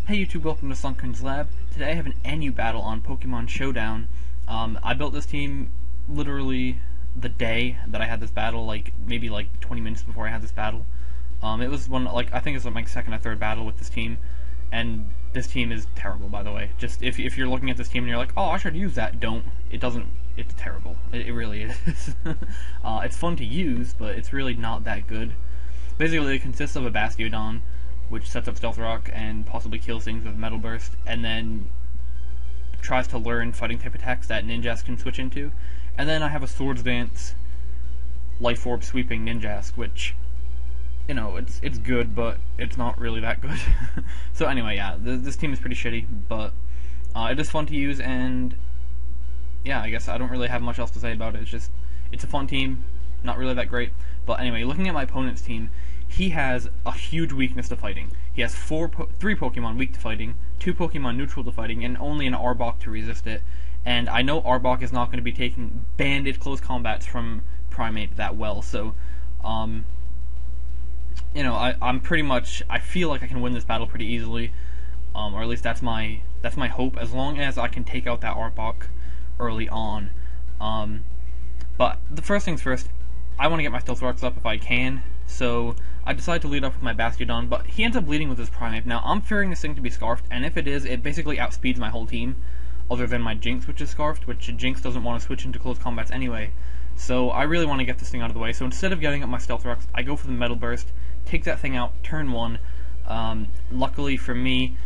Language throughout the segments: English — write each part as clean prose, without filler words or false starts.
Hey YouTube, welcome to Sunkerns Lab. Today I have an NU battle on Pokemon Showdown. I built this team literally the day that I had this battle, maybe 20 minutes before I had this battle. It was I think it was my second or third battle with this team, and this team is terrible, by the way. Just if you're looking at this team and you're like, oh, I should use that, don't. It doesn't. It's terrible. It really is. It's fun to use, but it's really not that good. Basically, it consists of a Bastiodon, which sets up Stealth Rock and possibly kills things with Metal Burst, and then tries to learn fighting type attacks that Ninjask can switch into. And then I have a Swords Dance, Life Orb sweeping Ninjask, which, you know, it's good, but it's not really that good. So anyway, yeah, this team is pretty shitty, but it is fun to use, and yeah, I guess I don't really have much else to say about it. It's a fun team, not really that great. But anyway, looking at my opponent's team, he has a huge weakness to fighting. He has 3 Pokemon weak to fighting, 2 Pokemon neutral to fighting, and only an Arbok to resist it. And I know Arbok is not going to be taking banded close combats from Primeape that well, so, you know, I feel like I can win this battle pretty easily, or at least that's my hope, as long as I can take out that Arbok early on. But the first things first, I want to get my Stealth Rocks up if I can, so I decided to lead up with my Bastiodon, but he ends up leading with his Primeape. Now, I'm fearing this thing to be Scarfed, and if it is, it basically outspeeds my whole team, other than my Jinx, which is Scarfed, which Jinx doesn't want to switch into close combats anyway. So I really want to get this thing out of the way, so instead of getting up my Stealth Rocks, I go for the Metal Burst, take that thing out, turn 1. Luckily for me,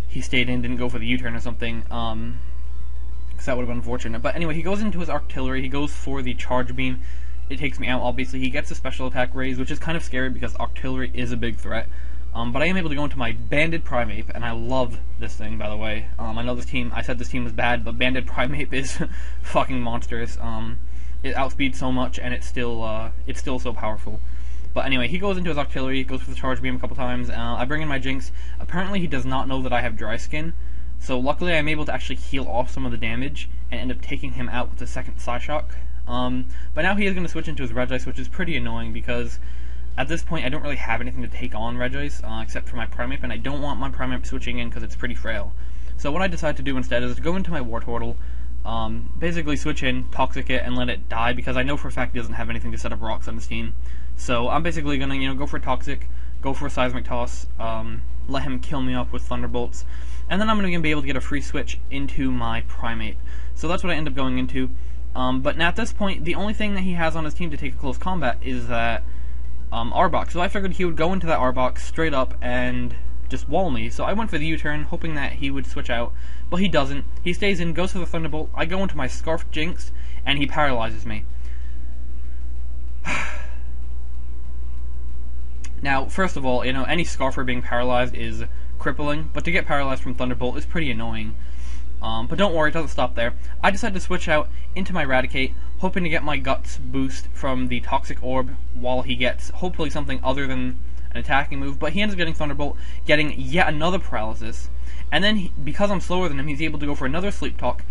he stayed in, didn't go for the U-turn or something, because that would have been unfortunate. But anyway, he goes into his Artillery, he goes for the Charge Beam. It takes me out, obviously. He gets a special attack raise, which is kind of scary because Artillery is a big threat. But I am able to go into my Banded Primeape, and I love this thing, by the way. I know this team, I said this team was bad, but Banded Primeape is fucking monstrous. It outspeeds so much, and it's still so powerful. But anyway, he goes into his Artillery, goes for the Charge Beam a couple times. I bring in my Jinx. Apparently he does not know that I have Dry Skin, so luckily I'm able to actually heal off some of the damage, and end up taking him out with the second Psyshock. But now he is going to switch into his Regice, which is pretty annoying because at this point I don't really have anything to take on Regice, except for my Primeape, and I don't want my Primeape switching in because it's pretty frail. So what I decided to do instead is to go into my Wartortle, basically switch in, Toxic it, and let it die, because I know for a fact he doesn't have anything to set up rocks on his team. So I'm basically going to, go for Toxic, go for a Seismic Toss, let him kill me up with Thunderbolts, and then I'm going to be able to get a free switch into my Primeape. So that's what I end up going into. But now at this point, the only thing that he has on his team to take a close combat is that Arbok. So I figured he would go into that Arbok straight up and just wall me. So I went for the U-turn, hoping that he would switch out, but he doesn't. He stays in, goes for the Thunderbolt. I go into my Scarfed Jinx, and he paralyzes me. Now, first of all, any Scarfer being paralyzed is crippling, but to get paralyzed from Thunderbolt is pretty annoying. But don't worry, it doesn't stop there. I decided to switch out into my Raticate, hoping to get my Guts boost from the Toxic Orb while he gets, hopefully, something other than an attacking move. But he ends up getting Thunderbolt, getting yet another paralysis. And then, because I'm slower than him, he's able to go for another Sleep Talk,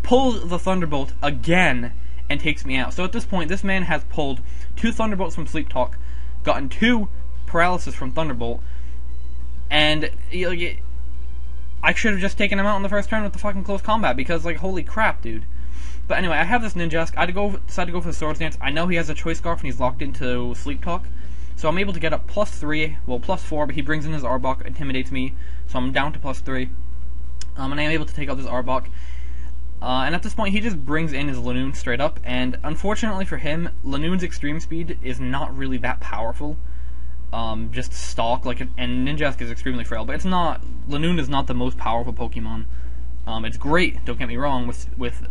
pulls the Thunderbolt again, and takes me out. So at this point, this man has pulled 2 Thunderbolts from Sleep Talk, gotten 2 paralysis from Thunderbolt, and I should have just taken him out in the first turn with the fucking close combat, because, holy crap, dude. But anyway, I have this Ninjask. I decided to go for the Swords Dance. I know he has a Choice Scarf, and he's locked into Sleep Talk, so I'm able to get up +3, well, +4, but he brings in his Arbok, intimidates me, so I'm down to +3. And I am able to take out this Arbok. And at this point, he just brings in his Lanoon straight up, and unfortunately for him, Lanoon's Extreme Speed is not really that powerful. Just stock, and Ninjask is extremely frail, but Lanoon is not the most powerful Pokemon. It's great, don't get me wrong, with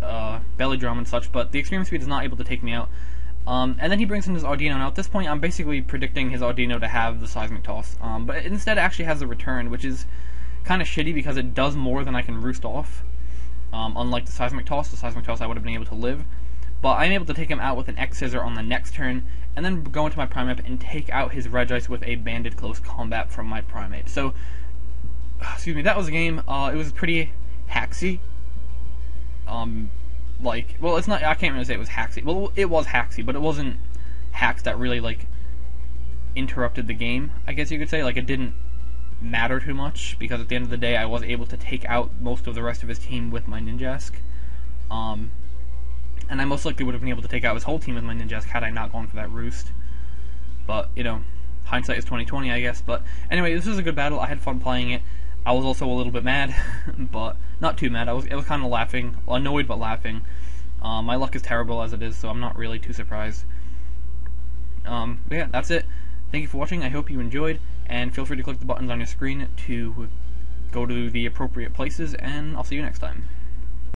Belly Drum and such, but the Extreme Speed is not able to take me out. And then he brings in his Audino. Now at this point, I'm basically predicting his Audino to have the Seismic Toss, but instead it actually has a Return, which is kind of shitty because it does more than I can roost off. Unlike the Seismic Toss I would have been able to live. But I'm able to take him out with an X-Scissor on the next turn, and then go into my Primeape and take out his Regice with a Banded Close Combat from my Primeape. So, excuse me, that was a game. It was pretty hacksy. Well, it's not, I can't really say it was hacksy. Well, it was hacksy, but it wasn't hacks that really, interrupted the game, I guess you could say. It didn't matter too much, because at the end of the day, I was able to take out most of the rest of his team with my Ninjask. And I most likely would have been able to take out his whole team with my Ninjask had I not gone for that roost. But, you know, hindsight is 20/20, I guess. But anyway, this was a good battle. I had fun playing it. I was also a little bit mad, but not too mad. I was kind of laughing, annoyed but laughing. My luck is terrible as it is, so I'm not really too surprised. But yeah, that's it. Thank you for watching. I hope you enjoyed, and feel free to click the buttons on your screen to go to the appropriate places, and I'll see you next time.